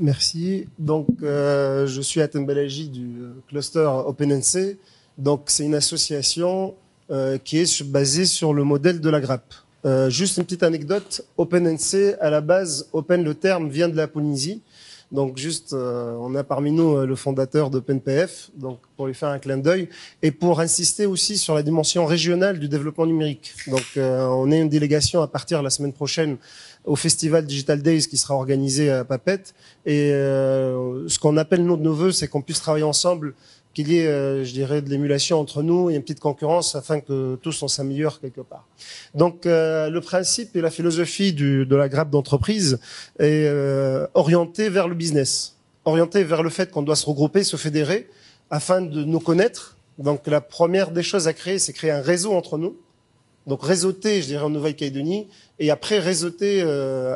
Merci. Donc, je suis Atem Balaji du cluster OpenNC. Donc, c'est une association qui est basée sur le modèle de la grappe. Juste une petite anecdote. OpenNC, à la base, Open, le terme, vient de la Polynésie. Donc, juste, on a parmi nous le fondateur d'OpenPF, donc pour lui faire un clin d'œil, et pour insister aussi sur la dimension régionale du développement numérique. Donc, on est une délégation à partir la semaine prochaine au Festival Digital Days qui sera organisé à Papette. Et ce qu'on appelle nos vœux, c'est qu'on puisse travailler ensemble, qu'il y ait, je dirais, de l'émulation entre nous et une petite concurrence afin que tous on s'améliore quelque part. Donc, le principe et la philosophie de la grappe d'entreprise est orienté vers le business, orienté vers le fait qu'on doit se regrouper, se fédérer afin de nous connaître. Donc, la première des choses à créer, c'est créer un réseau entre nous. Donc réseauter, je dirais, en Nouvelle-Calédonie, et après réseauter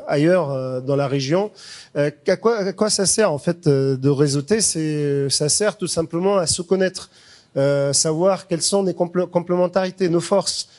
ailleurs dans la région. À quoi ça sert en fait de réseauter? Ça sert tout simplement à se connaître, savoir quelles sont les complémentarités, nos forces.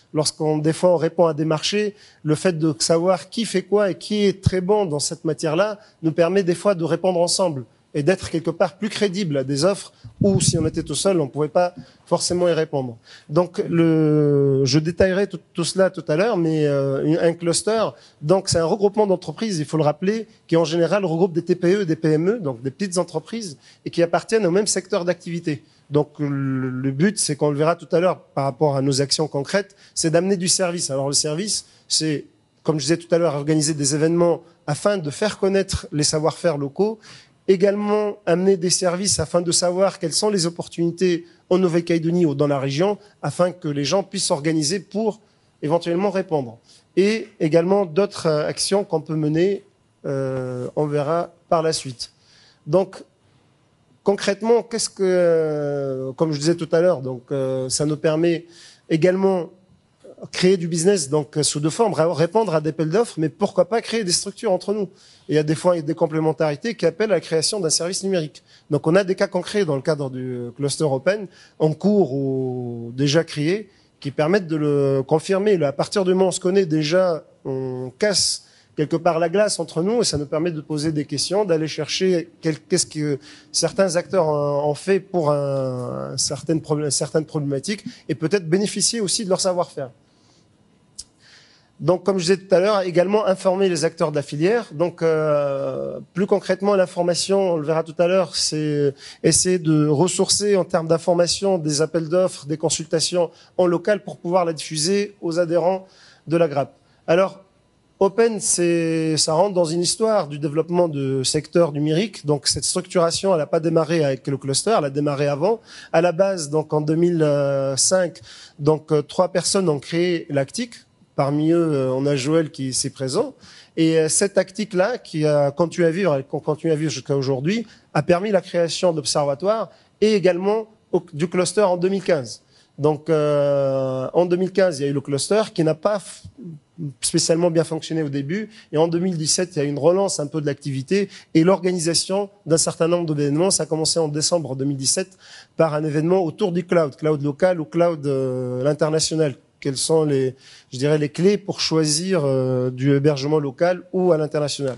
Des fois on répond à des marchés, le fait de savoir qui fait quoi et qui est très bon dans cette matière-là nous permet des fois de répondre ensemble et d'être quelque part plus crédible à des offres où si on était tout seul, on ne pouvait pas forcément y répondre. Donc, je détaillerai tout cela tout à l'heure, mais un cluster, donc c'est un regroupement d'entreprises, il faut le rappeler, qui en général regroupe des TPE, des PME, donc des petites entreprises, et qui appartiennent au même secteur d'activité. Donc, le but, c'est qu'on le verra tout à l'heure par rapport à nos actions concrètes, c'est d'amener du service. Alors, le service, c'est, comme je disais tout à l'heure, organiser des événements afin de faire connaître les savoir-faire locaux, également amener des services afin de savoir quelles sont les opportunités en Nouvelle-Calédonie ou dans la région, afin que les gens puissent s'organiser pour éventuellement répondre. Et également d'autres actions qu'on peut mener, on verra par la suite. Donc, concrètement, comme je disais tout à l'heure, donc ça nous permet également créer du business, donc sous deux formes, répondre à des appels d'offres, mais pourquoi pas créer des structures entre nous. Et il y a des fois des complémentarités qui appellent à la création d'un service numérique. Donc on a des cas concrets dans le cadre du cluster open, en cours ou déjà créés, qui permettent de le confirmer. À partir du moment où on se connaît déjà, on casse quelque part la glace entre nous et ça nous permet de poser des questions, d'aller chercher qu'est-ce que certains acteurs ont fait pour certaines problématiques et peut-être bénéficier aussi de leur savoir-faire. Donc, comme je disais tout à l'heure, également informer les acteurs de la filière. Donc, plus concrètement, l'information, on le verra tout à l'heure, c'est essayer de ressourcer en termes d'information des appels d'offres, des consultations en local pour pouvoir la diffuser aux adhérents de la grappe. Alors, Open, ça rentre dans une histoire du développement de secteur numérique. Donc, cette structuration, elle n'a pas démarré avec le cluster, elle a démarré avant. À la base, donc en 2005, donc 3 personnes ont créé l'Actic. Parmi eux, on a Joël qui est ici présent. Et cette tactique-là, qui a continué à vivre, et qu'on continue à vivre jusqu'à aujourd'hui, a permis la création d'observatoires et également du cluster en 2015. Donc, en 2015, il y a eu le cluster qui n'a pas spécialement bien fonctionné au début. Et en 2017, il y a eu une relance un peu de l'activité et l'organisation d'un certain nombre d'événements. Ça a commencé en décembre 2017 par un événement autour du cloud local ou cloud l'international. Quelles sont les clés pour choisir du hébergement local ou à l'international.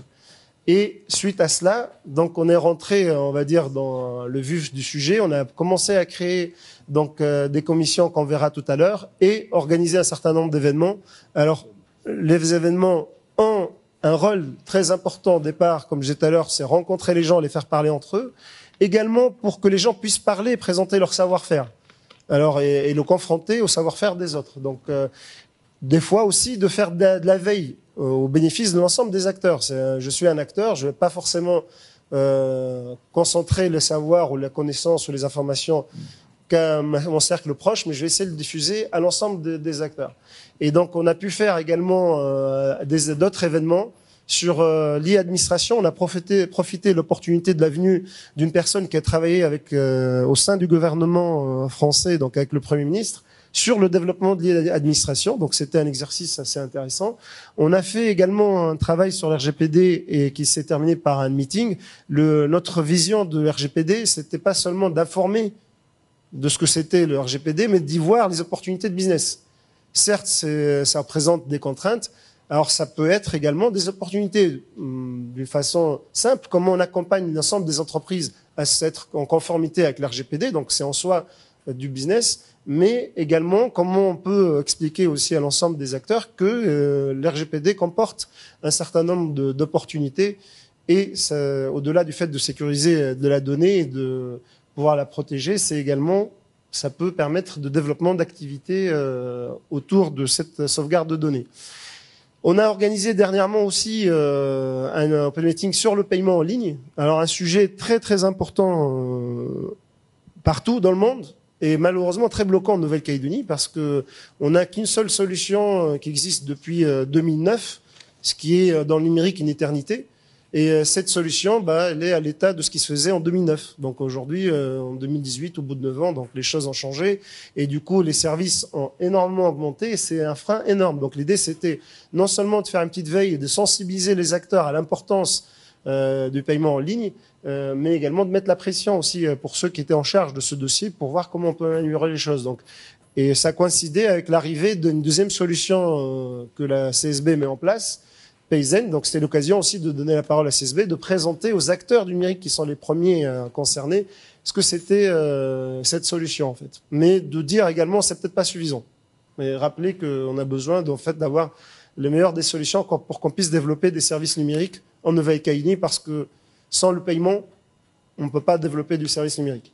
Et suite à cela, donc on est rentré, on va dire, dans le vif du sujet. On a commencé à créer donc des commissions qu'on verra tout à l'heure et organiser un certain nombre d'événements. Alors, les événements ont un rôle très important au départ, comme je disais tout à l'heure, c'est rencontrer les gens, les faire parler entre eux. Également pour que les gens puissent parler et présenter leur savoir-faire. Alors, et le confronter au savoir-faire des autres. Donc, des fois aussi de faire de la veille au bénéfice de l'ensemble des acteurs. Je suis un acteur, je ne vais pas forcément concentrer le savoir ou la connaissance ou les informations qu'à mon cercle proche, mais je vais essayer de le diffuser à l'ensemble des acteurs. Et donc, on a pu faire également d'autres événements sur l'e-administration. On a profité de l'opportunité de la venue d'une personne qui a travaillé au sein du gouvernement français, donc avec le Premier ministre, sur le développement de l'e-administration. Donc, c'était un exercice assez intéressant. On a fait également un travail sur l'RGPD et qui s'est terminé par un meeting. Notre vision de RGPD, c'était pas seulement d'informer de ce que c'était le RGPD, mais d'y voir les opportunités de business. Certes, ça représente des contraintes, Alors ça peut être également des opportunités d'une façon simple, comment on accompagne l'ensemble des entreprises à être en conformité avec l'RGPD, donc c'est en soi du business, mais également comment on peut expliquer aussi à l'ensemble des acteurs que l'RGPD comporte un certain nombre d'opportunités et au-delà du fait de sécuriser de la donnée et de pouvoir la protéger, c'est également, ça peut permettre de développement d'activités autour de cette sauvegarde de données. On a organisé dernièrement aussi un open meeting sur le paiement en ligne. Alors un sujet très très important partout dans le monde et malheureusement très bloquant en Nouvelle-Calédonie parce que on n'a qu'une seule solution qui existe depuis 2009, ce qui est dans le numérique une éternité. Et cette solution, elle est à l'état de ce qui se faisait en 2009. Donc aujourd'hui, en 2018, au bout de 9 ans, donc les choses ont changé. Et du coup, les services ont énormément augmenté et c'est un frein énorme. Donc l'idée, c'était non seulement de faire une petite veille et de sensibiliser les acteurs à l'importance du paiement en ligne, mais également de mettre la pression aussi pour ceux qui étaient en charge de ce dossier pour voir comment on peut améliorer les choses. Donc, et ça coïncidait avec l'arrivée d'une deuxième solution que la CSB met en place, Payzen. Donc c'était l'occasion aussi de donner la parole à CSB, de présenter aux acteurs du numérique qui sont les premiers concernés ce que c'était cette solution en fait. Mais de dire également c'est peut-être pas suffisant. Mais rappeler qu'on a besoin en fait d'avoir le meilleur des solutions pour qu'on puisse développer des services numériques en Nouvelle-Calédonie parce que sans le paiement, on ne peut pas développer du service numérique.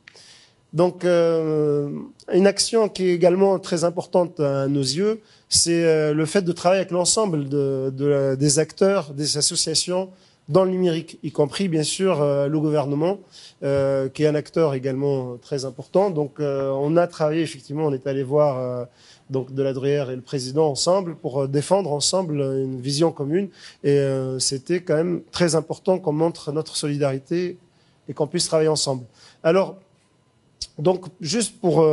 Donc, une action qui est également très importante à nos yeux, c'est le fait de travailler avec l'ensemble des acteurs, des associations dans le numérique, y compris bien sûr le gouvernement, qui est un acteur également très important. Donc, on a travaillé effectivement, on est allé voir donc de la Druyère et le président ensemble pour défendre ensemble une vision commune. Et c'était quand même très important qu'on montre notre solidarité et qu'on puisse travailler ensemble. Alors, donc, juste pour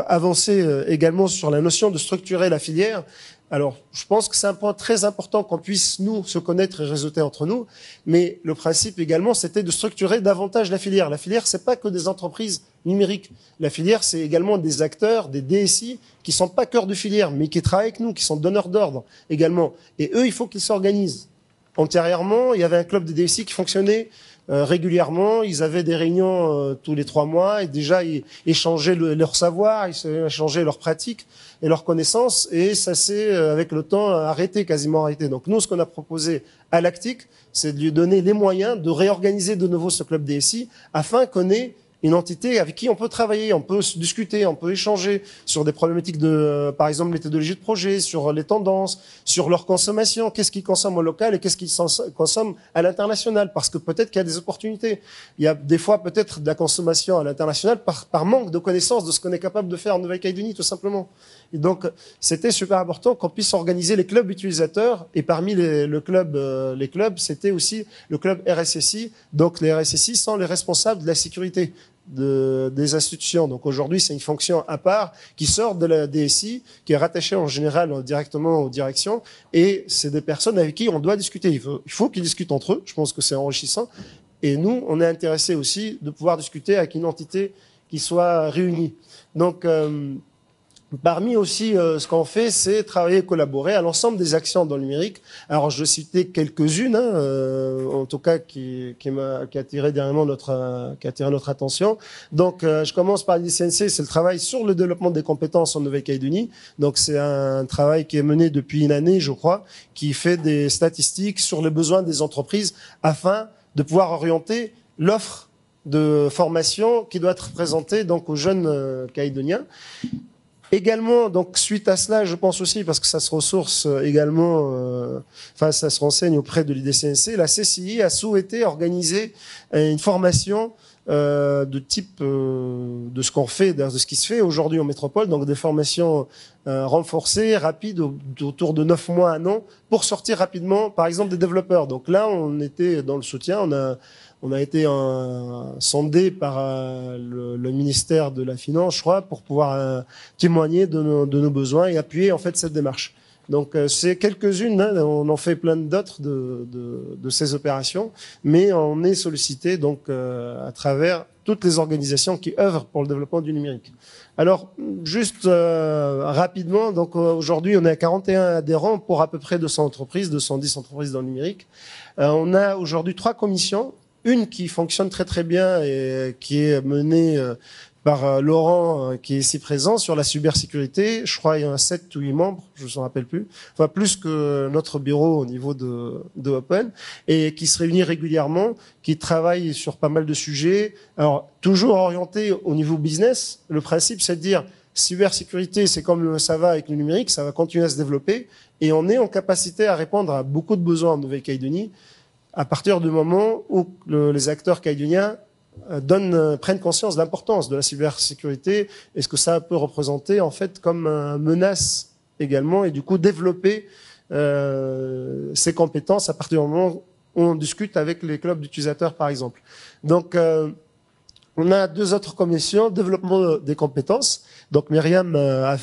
avancer également sur la notion de structurer la filière, alors je pense que c'est un point très important qu'on puisse, nous, se connaître et réseauter entre nous, mais le principe également, c'était de structurer davantage la filière. La filière, c'est pas que des entreprises numériques. La filière, c'est également des acteurs, des DSI, qui sont pas cœur de filière, mais qui travaillent avec nous, qui sont donneurs d'ordre également. Et eux, il faut qu'ils s'organisent. Antérieurement, il y avait un club de DSI qui fonctionnait régulièrement, ils avaient des réunions tous les 3 mois et déjà ils échangeaient leur savoir, ils échangeaient leurs pratiques et leurs connaissances et ça s'est avec le temps quasiment arrêté. Donc nous, ce qu'on a proposé à l'Actic, c'est de lui donner les moyens de réorganiser de nouveau ce club DSI afin qu'on ait une entité avec qui on peut travailler, on peut se discuter, on peut échanger sur des problématiques de, par exemple, méthodologie de projet, sur les tendances, sur leur consommation, qu'est-ce qu'ils consomment au local et qu'est-ce qu'ils consomment à l'international, parce que peut-être qu'il y a des opportunités. Il y a des fois peut-être de la consommation à l'international par manque de connaissance de ce qu'on est capable de faire en Nouvelle-Calédonie, tout simplement. Et donc, c'était super important qu'on puisse organiser les clubs utilisateurs, et parmi les clubs, c'était aussi le club RSSI. Donc, les RSSI sont les responsables de la sécurité des institutions. Donc aujourd'hui, c'est une fonction à part qui sort de la DSI, qui est rattachée en général directement aux directions, et c'est des personnes avec qui on doit discuter. Il faut qu'ils discutent entre eux. Je pense que c'est enrichissant. Et nous, on est intéressés aussi de pouvoir discuter avec une entité qui soit réunie. Donc, parmi aussi ce qu'on fait, c'est travailler et collaborer à l'ensemble des actions dans le numérique. Alors, je citais quelques-unes, en tout cas qui a attiré dernièrement notre attention. Donc, je commence par l'ICNC, c'est le travail sur le développement des compétences en Nouvelle-Calédonie. Donc, c'est un travail qui est mené depuis une année, je crois, qui fait des statistiques sur les besoins des entreprises afin de pouvoir orienter l'offre de formation qui doit être présentée donc aux jeunes calédoniens. Également, donc suite à cela, je pense aussi, parce que ça se ressource également, ça se renseigne auprès de l'IDCNC, la CCI a souhaité organiser une formation de type de ce qu'on fait, de ce qui se fait aujourd'hui en métropole, donc des formations renforcées, rapides, autour de 9 mois, 1 an, pour sortir rapidement, par exemple, des développeurs. Donc là, on était dans le soutien, on a été sondé par le ministère de la Finance, je crois, pour pouvoir témoigner de nos besoins et appuyer en fait cette démarche. Donc c'est quelques-unes, hein, on en fait plein d'autres de ces opérations, mais on est sollicité donc à travers toutes les organisations qui œuvrent pour le développement du numérique. Alors juste rapidement, donc aujourd'hui on est à 41 adhérents pour à peu près 200 entreprises, 210 entreprises dans le numérique. On a aujourd'hui 3 commissions, une qui fonctionne très très bien et qui est menée par Laurent, qui est ici présent, sur la cybersécurité. Je crois qu'il y en a 7 ou 8 membres, je ne me rappelle plus. Enfin, plus que notre bureau au niveau de Open, et qui se réunit régulièrement, qui travaille sur pas mal de sujets. Alors, toujours orienté au niveau business. Le principe, c'est de dire, cybersécurité, c'est comme ça va avec le numérique, ça va continuer à se développer, et on est en capacité à répondre à beaucoup de besoins en Nouvelle-Calédonie, à partir du moment où les acteurs calédoniens prennent conscience de l'importance de la cybersécurité et ce que ça peut représenter en fait comme une menace également, et du coup développer ces compétences à partir du moment où on discute avec les clubs d'utilisateurs par exemple. Donc on a 2 autres commissions, développement des compétences. Donc Myriam a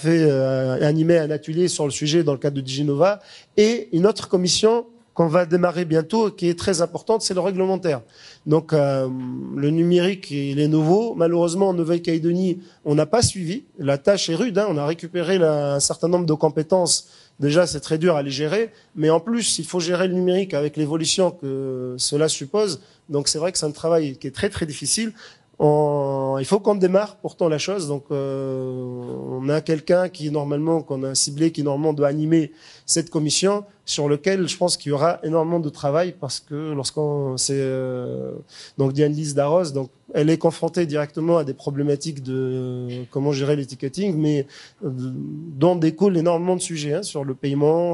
animé un atelier sur le sujet dans le cadre de Diginova, et une autre commission qu'on va démarrer bientôt, qui est très importante, c'est le réglementaire. Donc le numérique, il est nouveau. Malheureusement, en Nouvelle-Calédonie, on n'a pas suivi. La tâche est rude, hein. On a récupéré un certain nombre de compétences. Déjà, c'est très dur à les gérer. Mais en plus, il faut gérer le numérique avec l'évolution que cela suppose. Donc c'est vrai que c'est un travail qui est très très difficile. Il faut qu'on démarre pourtant la chose. Donc on a quelqu'un qu'on a ciblé, qui normalement doit animer cette commission, sur lequel je pense qu'il y aura énormément de travail, parce que donc Diane-Lise Darros, donc elle est confrontée directement à des problématiques de comment gérer l'éticketing, mais dont découlent énormément de sujets, hein, sur le paiement,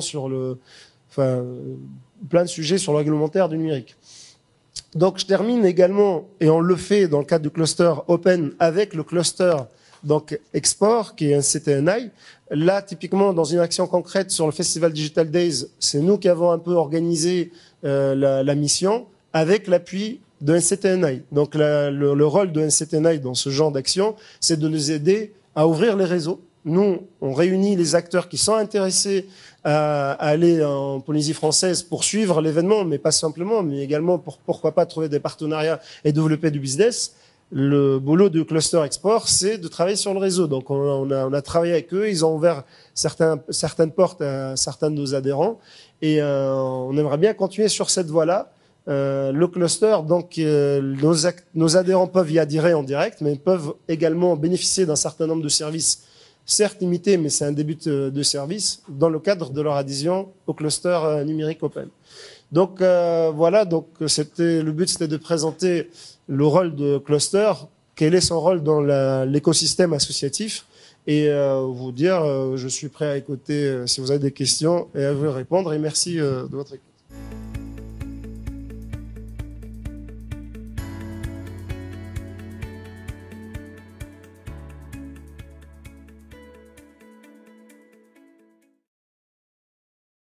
plein de sujets sur le réglementaire du numérique. Donc je termine également, et on le fait dans le cadre du cluster Open avec le cluster donc Export, qui est un CTNI. Là, typiquement, dans une action concrète sur le Festival Digital Days, c'est nous qui avons un peu organisé la mission avec l'appui de NCTNI. Donc le rôle de NCTNI dans ce genre d'action, c'est de nous aider à ouvrir les réseaux. Nous, on réunit les acteurs qui sont intéressés à aller en Polynésie française pour suivre l'événement, mais pas simplement, mais également pourquoi pas trouver des partenariats et développer du business. Le boulot du cluster export, c'est de travailler sur le réseau. Donc on a travaillé avec eux, ils ont ouvert certaines portes à certains de nos adhérents, et on aimerait bien continuer sur cette voie-là. Le cluster, donc nos adhérents peuvent y adhérer en direct, mais peuvent également bénéficier d'un certain nombre de services, certes limité, mais c'est un début de service dans le cadre de leur adhésion au cluster numérique Open. Donc voilà, donc le but c'était de présenter le rôle de cluster, quel est son rôle dans l'écosystème associatif, et vous dire je suis prêt à écouter si vous avez des questions et à vous répondre, et merci de votre écoute.